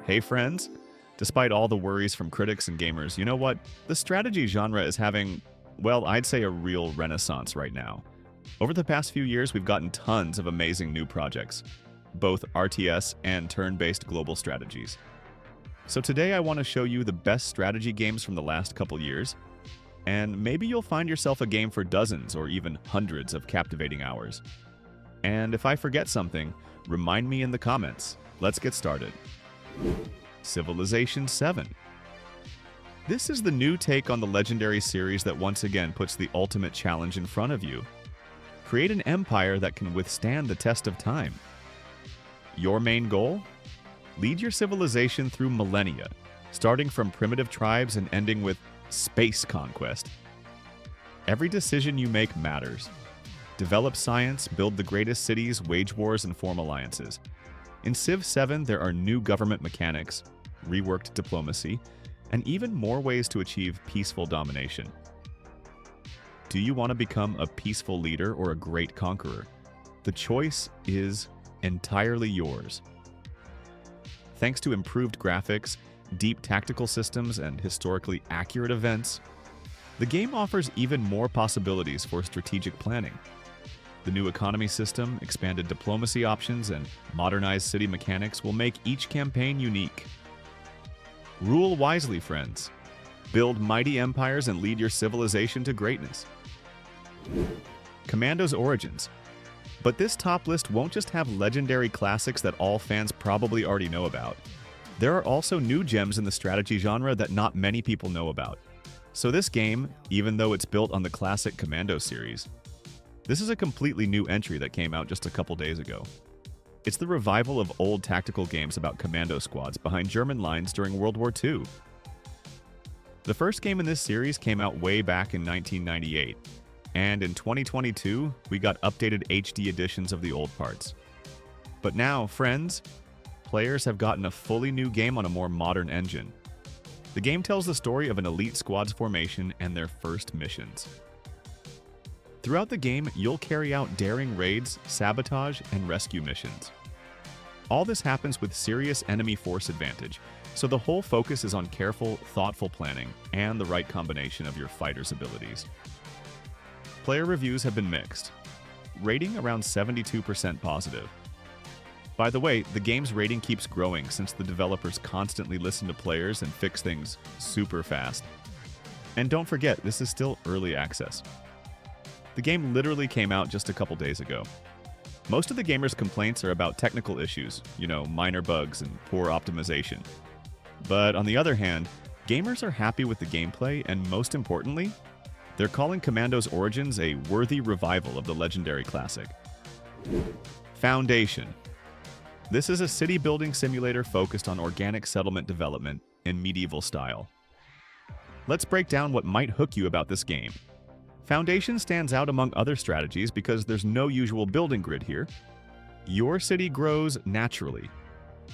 Hey friends! Despite all the worries from critics and gamers, you know what? The strategy genre is having, well, I'd say a real renaissance right now. Over the past few years, we've gotten tons of amazing new projects, both RTS and turn-based global strategies. So today I want to show you the best strategy games from the last couple years, and maybe you'll find yourself a game for dozens or even hundreds of captivating hours. And if I forget something, remind me in the comments. Let's get started. Civilization VII. This is the new take on the legendary series that once again puts the ultimate challenge in front of you. Create an empire that can withstand the test of time. Your main goal? Lead your civilization through millennia, starting from primitive tribes and ending with space conquest. Every decision you make matters. Develop science, build the greatest cities, wage wars, and form alliances. In Civ 7, there are new government mechanics, reworked diplomacy, and even more ways to achieve peaceful domination. Do you want to become a peaceful leader or a great conqueror? The choice is entirely yours. Thanks to improved graphics, deep tactical systems, and historically accurate events, the game offers even more possibilities for strategic planning. The new economy system, expanded diplomacy options, and modernized city mechanics will make each campaign unique. Rule wisely, friends. Build mighty empires and lead your civilization to greatness. Commandos Origins. But this top list won't just have legendary classics that all fans probably already know about. There are also new gems in the strategy genre that not many people know about. So this game, even though it's built on the classic Commando series, this is a completely new entry that came out just a couple days ago. It's the revival of old tactical games about commando squads behind German lines during World War II. The first game in this series came out way back in 1998, and in 2022, we got updated HD editions of the old parts. But now, friends, players have gotten a fully new game on a more modern engine. The game tells the story of an elite squad's formation and their first missions. Throughout the game, you'll carry out daring raids, sabotage, and rescue missions. All this happens with serious enemy force advantage, so the whole focus is on careful, thoughtful planning and the right combination of your fighter's abilities. Player reviews have been mixed, rating around 72% positive. By the way, the game's rating keeps growing since the developers constantly listen to players and fix things super fast. And don't forget, this is still early access. The game literally came out just a couple days ago. Most of the gamers' complaints are about technical issues, minor bugs and poor optimization. But on the other hand, gamers are happy with the gameplay, and most importantly, they're calling Commandos Origins a worthy revival of the legendary classic. Foundation. This is a city-building simulator focused on organic settlement development in medieval style. Let's break down what might hook you about this game. Foundation stands out among other strategies because there's no usual building grid here. Your city grows naturally.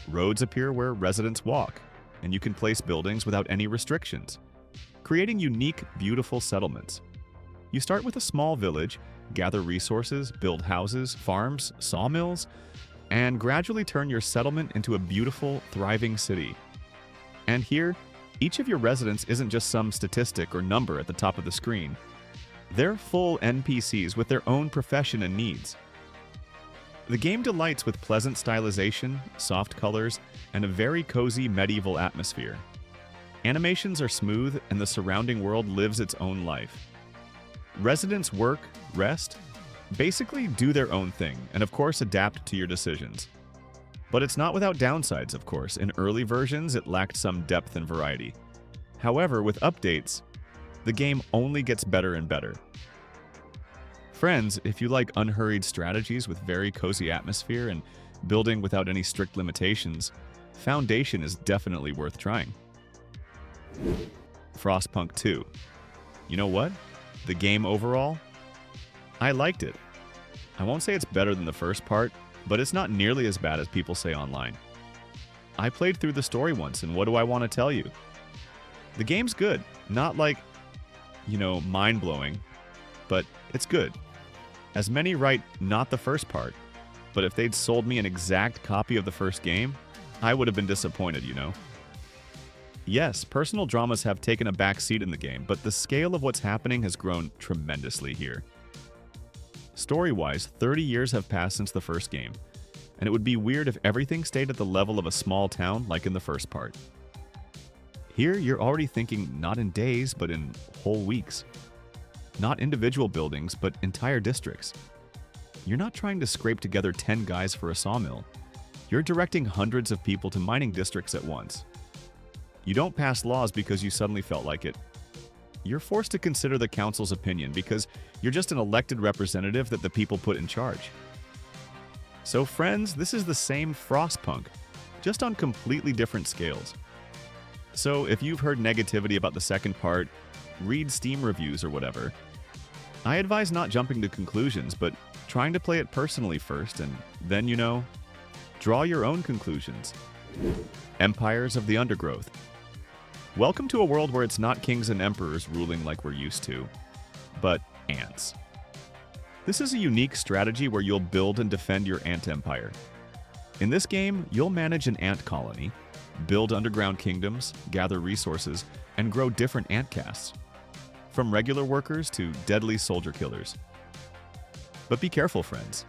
Roads appear where residents walk, and you can place buildings without any restrictions, creating unique, beautiful settlements. You start with a small village, gather resources, build houses, farms, sawmills, and gradually turn your settlement into a beautiful, thriving city. And here, each of your residents isn't just some statistic or number at the top of the screen. They're full NPCs with their own profession and needs. The game delights with pleasant stylization, soft colors, and a very cozy medieval atmosphere. Animations are smooth, and the surrounding world lives its own life. Residents work, rest, basically do their own thing, and of course adapt to your decisions. But it's not without downsides, of course. In early versions, it lacked some depth and variety. However, with updates, the game only gets better and better. Friends, if you like unhurried strategies with very cozy atmosphere and building without any strict limitations, Foundation is definitely worth trying. Frostpunk 2. You know what? The game overall? I liked it. I won't say it's better than the first part, but it's not nearly as bad as people say online. I played through the story once, and what do I want to tell you? The game's good. Not like, mind-blowing, but it's good. As many write, not the first part, but if they'd sold me an exact copy of the first game, I would have been disappointed, you know? Yes, personal dramas have taken a back seat in the game, but the scale of what's happening has grown tremendously here. Story-wise, 30 years have passed since the first game, and it would be weird if everything stayed at the level of a small town like in the first part. Here, you're already thinking not in days, but in whole weeks. Not individual buildings, but entire districts. You're not trying to scrape together 10 guys for a sawmill. You're directing hundreds of people to mining districts at once. You don't pass laws because you suddenly felt like it. You're forced to consider the council's opinion because you're just an elected representative that the people put in charge. So friends, this is the same Frostpunk, just on completely different scales. So if you've heard negativity about the second part, read Steam reviews or whatever. I advise not jumping to conclusions, but trying to play it personally first, and then, you know, draw your own conclusions. Empires of the Undergrowth. Welcome to a world where it's not kings and emperors ruling like we're used to, but ants. This is a unique strategy where you'll build and defend your ant empire. In this game, you'll manage an ant colony, build underground kingdoms, gather resources, and grow different ant castes, from regular workers to deadly soldier killers. But be careful, friends.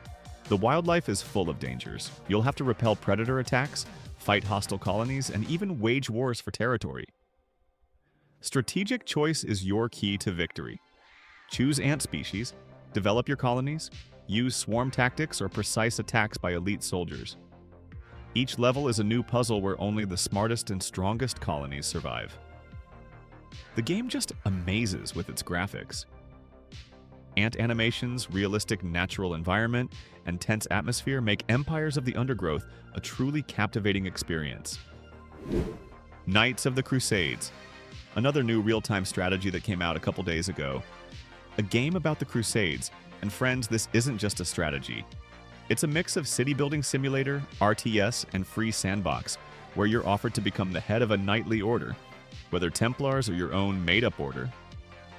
The wildlife is full of dangers. You'll have to repel predator attacks, fight hostile colonies, and even wage wars for territory. Strategic choice is your key to victory. Choose ant species, develop your colonies, use swarm tactics or precise attacks by elite soldiers. Each level is a new puzzle where only the smartest and strongest colonies survive. The game just amazes with its graphics. Ant animations, realistic natural environment, and tense atmosphere make Empires of the Undergrowth a truly captivating experience. Knights of the Crusades, another new real-time strategy that came out a couple days ago. A game about the Crusades, and friends, this isn't just a strategy. It's a mix of city-building simulator, RTS, and free sandbox, where you're offered to become the head of a knightly order, whether Templars or your own made-up order.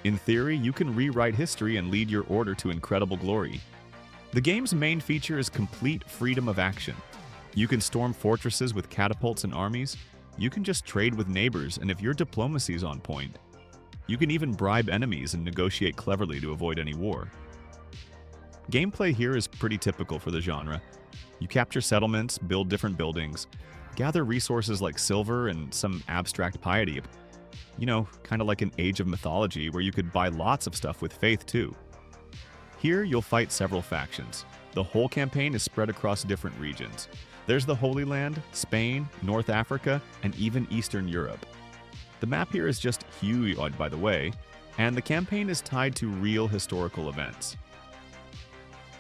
In theory, you can rewrite history and lead your order to incredible glory. The game's main feature is complete freedom of action. You can storm fortresses with catapults and armies. You can just trade with neighbors, and if your diplomacy's on point, you can even bribe enemies and negotiate cleverly to avoid any war. Gameplay here is pretty typical for the genre. You capture settlements, build different buildings, gather resources like silver and some abstract piety. You know, kind of like an Age of Mythology where you could buy lots of stuff with faith too. Here, you'll fight several factions. The whole campaign is spread across different regions. There's the Holy Land, Spain, North Africa, and even Eastern Europe. The map here is just huge, by the way, and the campaign is tied to real historical events.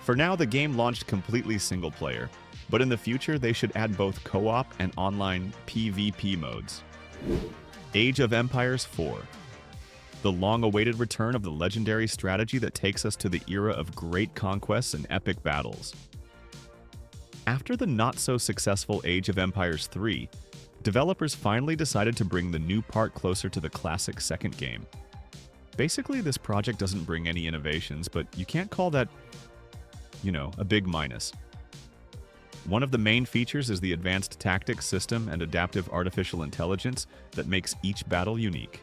For now, the game launched completely single player, but in the future they should add both co-op and online PvP modes. Age of Empires IV. The long-awaited return of the legendary strategy that takes us to the era of great conquests and epic battles. After the not-so-successful Age of Empires III, developers finally decided to bring the new part closer to the classic second game. Basically, this project doesn't bring any innovations, but you can't call that, you know, a big minus. One of the main features is the advanced tactics system and adaptive artificial intelligence that makes each battle unique.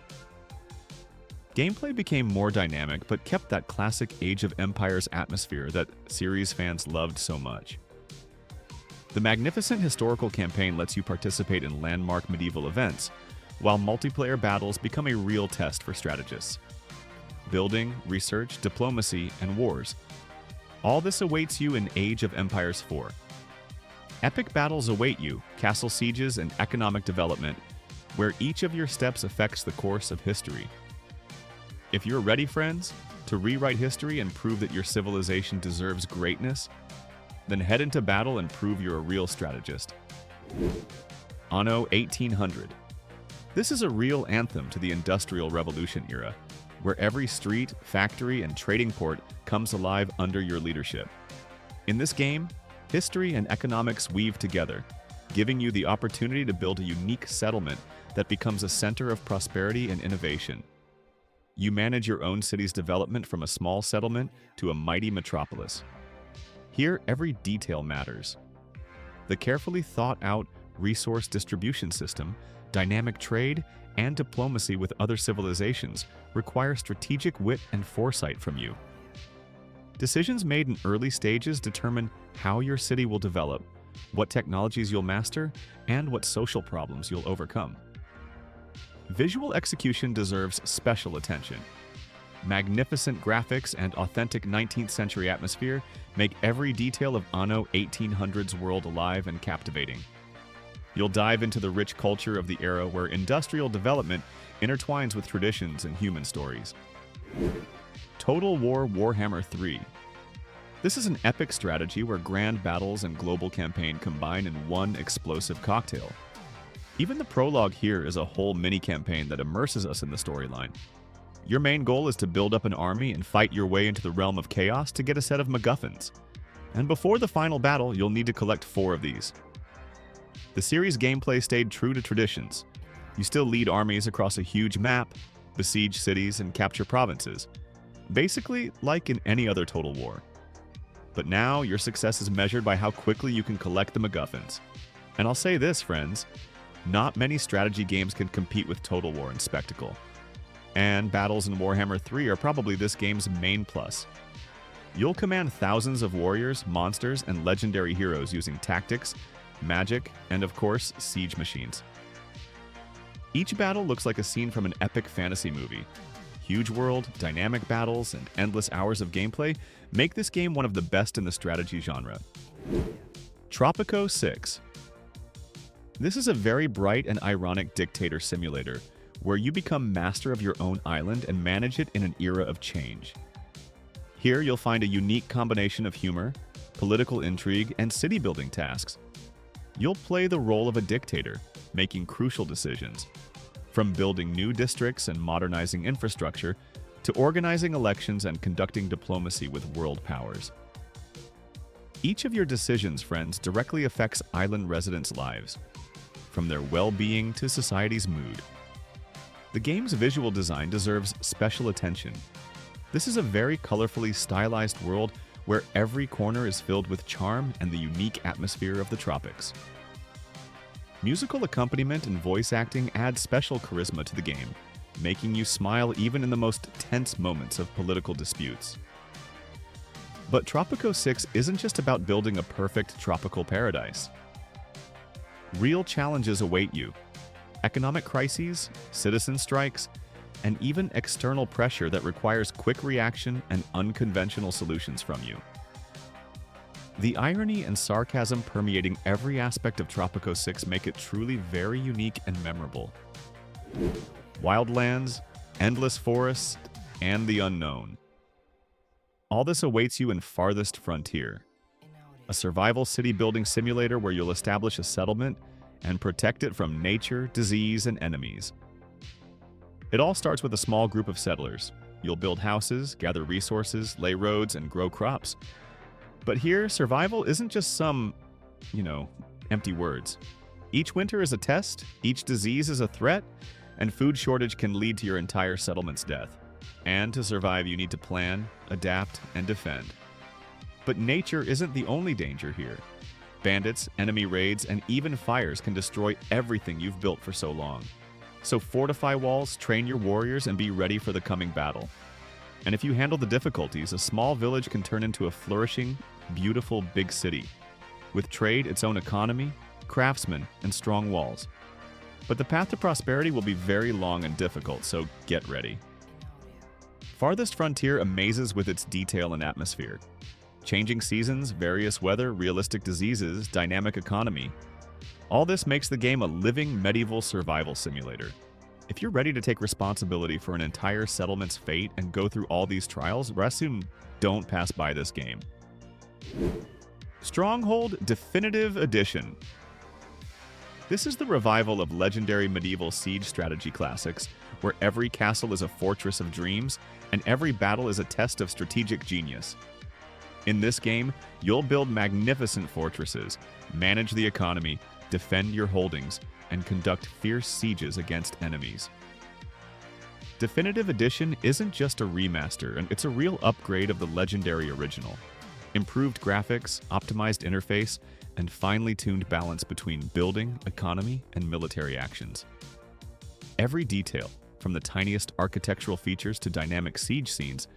Gameplay became more dynamic, but kept that classic Age of Empires atmosphere that series fans loved so much. The magnificent historical campaign lets you participate in landmark medieval events, while multiplayer battles become a real test for strategists. Building, research, diplomacy, and wars. All this awaits you in Age of Empires IV. Epic battles await you, castle sieges, and economic development, where each of your steps affects the course of history. If you're ready, friends, to rewrite history and prove that your civilization deserves greatness, then head into battle and prove you're a real strategist. Anno 1800. This is a real anthem to the Industrial Revolution era, where every street, factory, and trading port comes alive under your leadership. In this game, history and economics weave together, giving you the opportunity to build a unique settlement that becomes a center of prosperity and innovation. You manage your own city's development from a small settlement to a mighty metropolis. Here, every detail matters. The carefully thought-out, resource distribution system, dynamic trade, and diplomacy with other civilizations require strategic wit and foresight from you. Decisions made in early stages determine how your city will develop, what technologies you'll master, and what social problems you'll overcome. Visual execution deserves special attention. Magnificent graphics and authentic 19th century atmosphere make every detail of Anno 1800's world alive and captivating. You'll dive into the rich culture of the era where industrial development intertwines with traditions and human stories. Total War Warhammer 3. This is an epic strategy where grand battles and global campaign combine in one explosive cocktail. Even the prologue here is a whole mini-campaign that immerses us in the storyline. Your main goal is to build up an army and fight your way into the realm of chaos to get a set of MacGuffins. And before the final battle, you'll need to collect 4 of these. The series' gameplay stayed true to traditions. You still lead armies across a huge map, besiege cities, and capture provinces. Basically, like in any other Total War. But now, your success is measured by how quickly you can collect the MacGuffins. And I'll say this, friends, not many strategy games can compete with Total War in spectacle. And battles in Warhammer 3 are probably this game's main plus. You'll command thousands of warriors, monsters, and legendary heroes using tactics, magic, and of course, siege machines. Each battle looks like a scene from an epic fantasy movie. Huge world, dynamic battles, and endless hours of gameplay make this game one of the best in the strategy genre. Tropico 6. This is a very bright and ironic dictator simulator, where you become master of your own island and manage it in an era of change. Here you'll find a unique combination of humor, political intrigue, and city-building tasks. You'll play the role of a dictator, making crucial decisions, from building new districts and modernizing infrastructure to organizing elections and conducting diplomacy with world powers. Each of your decisions, friends, directly affects island residents' lives, from their well-being to society's mood. The game's visual design deserves special attention. This is a very colorfully stylized world where every corner is filled with charm and the unique atmosphere of the tropics. Musical accompaniment and voice acting add special charisma to the game, making you smile even in the most tense moments of political disputes. But Tropico 6 isn't just about building a perfect tropical paradise. Real challenges await you. Economic crises, citizen strikes, and even external pressure that requires quick reaction and unconventional solutions from you. The irony and sarcasm permeating every aspect of Tropico 6 make it truly very unique and memorable. Wildlands, endless forests, and the unknown. All this awaits you in Farthest Frontier, a survival city-building simulator where you'll establish a settlement and protect it from nature, disease, and enemies. It all starts with a small group of settlers. You'll build houses, gather resources, lay roads, and grow crops. But here, survival isn't just some, empty words. Each winter is a test, each disease is a threat, and food shortage can lead to your entire settlement's death. And to survive, you need to plan, adapt, and defend. But nature isn't the only danger here. Bandits, enemy raids, and even fires can destroy everything you've built for so long. So fortify walls, train your warriors, and be ready for the coming battle. And if you handle the difficulties, a small village can turn into a flourishing, beautiful big city, with trade, its own economy, craftsmen, and strong walls. But the path to prosperity will be very long and difficult, so get ready. Farthest Frontier amazes with its detail and atmosphere. Changing seasons, various weather, realistic diseases, dynamic economy. All this makes the game a living medieval survival simulator. If you're ready to take responsibility for an entire settlement's fate and go through all these trials, I assume don't pass by this game. Stronghold Definitive Edition. This is the revival of legendary medieval siege strategy classics, where every castle is a fortress of dreams, and every battle is a test of strategic genius. In this game, you'll build magnificent fortresses, manage the economy, defend your holdings, and conduct fierce sieges against enemies. Definitive Edition isn't just a remaster, and it's a real upgrade of the legendary original. Improved graphics, optimized interface, and finely tuned balance between building, economy, and military actions. Every detail, from the tiniest architectural features to dynamic siege scenes,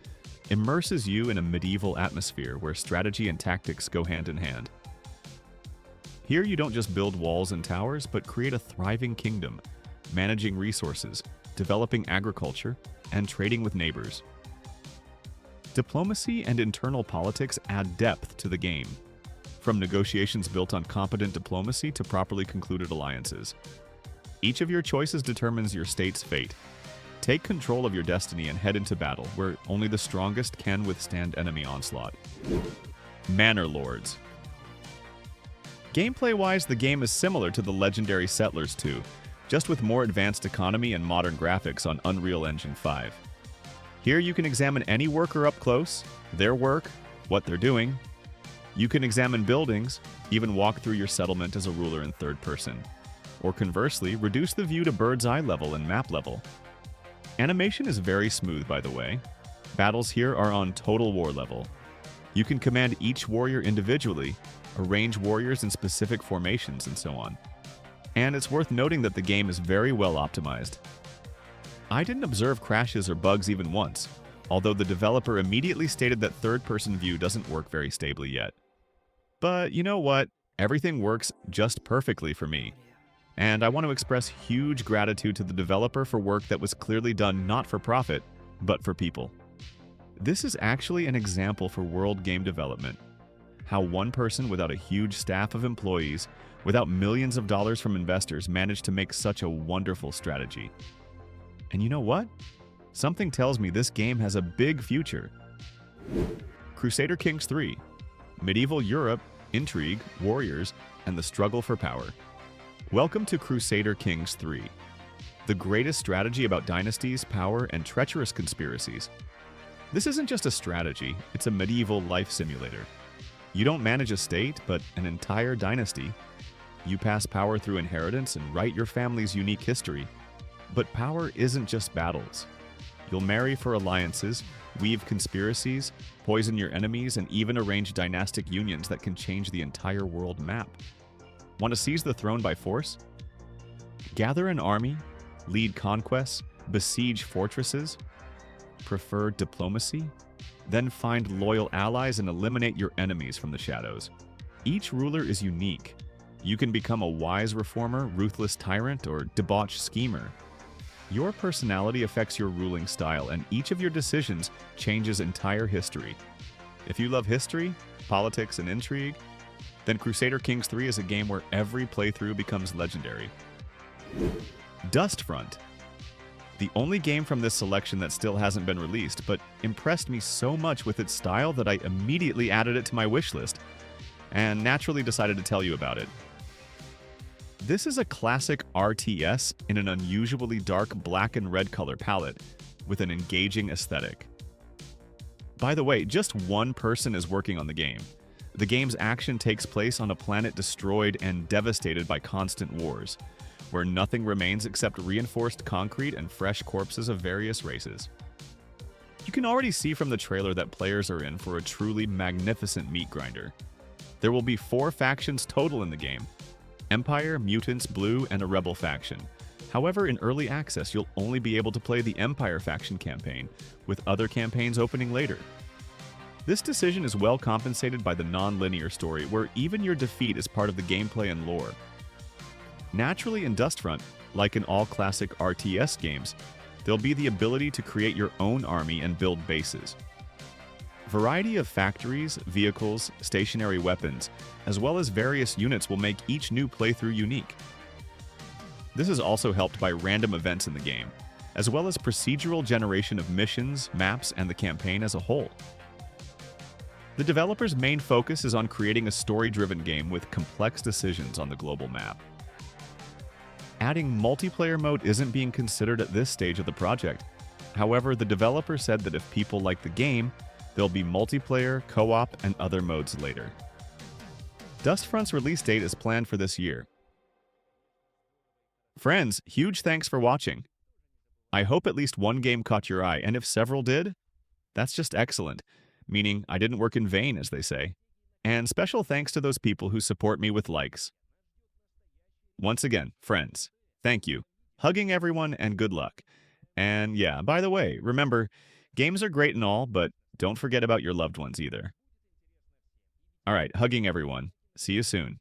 immerses you in a medieval atmosphere where strategy and tactics go hand in hand. Here you don't just build walls and towers, but create a thriving kingdom, managing resources, developing agriculture, and trading with neighbors. Diplomacy and internal politics add depth to the game, from negotiations built on competent diplomacy to properly concluded alliances. Each of your choices determines your state's fate. Take control of your destiny and head into battle, where only the strongest can withstand enemy onslaught. Manor Lords. Gameplay-wise, the game is similar to the legendary Settlers 2, just with more advanced economy and modern graphics on Unreal Engine 5. Here you can examine any worker up close, their work, what they're doing. You can examine buildings, even walk through your settlement as a ruler in third person. Or conversely, reduce the view to bird's eye level and map level. Animation is very smooth, by the way. Battles here are on Total War level. You can command each warrior individually, arrange warriors in specific formations, and so on. And it's worth noting that the game is very well optimized. I didn't observe crashes or bugs even once, although the developer immediately stated that third-person view doesn't work very stably yet. But you know what? Everything works just perfectly for me. And I want to express huge gratitude to the developer for work that was clearly done not for profit, but for people. This is actually an example for world game development. How one person without a huge staff of employees, without millions of dollars from investors, managed to make such a wonderful strategy. And you know what? Something tells me this game has a big future. Crusader Kings III. Medieval Europe, intrigue, warriors, and the struggle for power. Welcome to Crusader Kings III, the greatest strategy about dynasties, power, and treacherous conspiracies. This isn't just a strategy, it's a medieval life simulator. You don't manage a state, but an entire dynasty. You pass power through inheritance and write your family's unique history. But power isn't just battles. You'll marry for alliances, weave conspiracies, poison your enemies, and even arrange dynastic unions that can change the entire world map. Want to seize the throne by force? Gather an army, lead conquests, besiege fortresses? Prefer diplomacy? Then find loyal allies and eliminate your enemies from the shadows. Each ruler is unique. You can become a wise reformer, ruthless tyrant, or debauched schemer. Your personality affects your ruling style, and each of your decisions changes entire history. If you love history, politics, and intrigue, then Crusader Kings III is a game where every playthrough becomes legendary. Dustfront. The only game from this selection that still hasn't been released, but impressed me so much with its style that I immediately added it to my wishlist, and naturally decided to tell you about it. This is a classic RTS in an unusually dark black and red color palette, with an engaging aesthetic. By the way, just one person is working on the game. The game's action takes place on a planet destroyed and devastated by constant wars, where nothing remains except reinforced concrete and fresh corpses of various races. You can already see from the trailer that players are in for a truly magnificent meat grinder. There will be 4 factions total in the game: Empire, Mutants, Blue, and a Rebel faction. However, in early access, you'll only be able to play the Empire faction campaign, with other campaigns opening later. This decision is well compensated by the non-linear story, where even your defeat is part of the gameplay and lore. Naturally, in Dustfront, like in all classic RTS games, there'll be the ability to create your own army and build bases. Variety of factories, vehicles, stationary weapons, as well as various units will make each new playthrough unique. This is also helped by random events in the game, as well as procedural generation of missions, maps, and the campaign as a whole. The developer's main focus is on creating a story-driven game with complex decisions on the global map. Adding multiplayer mode isn't being considered at this stage of the project. However, the developer said that if people like the game, there'll be multiplayer, co-op, and other modes later. Dustfront's release date is planned for this year. Friends, huge thanks for watching. I hope at least one game caught your eye, and if several did, that's just excellent. meaning I didn't work in vain, as they say. And special thanks to those people who support me with likes. Once again, friends, thank you. Hugging everyone and good luck. And yeah, by the way, remember, games are great and all, but don't forget about your loved ones either. All right, hugging everyone. See you soon.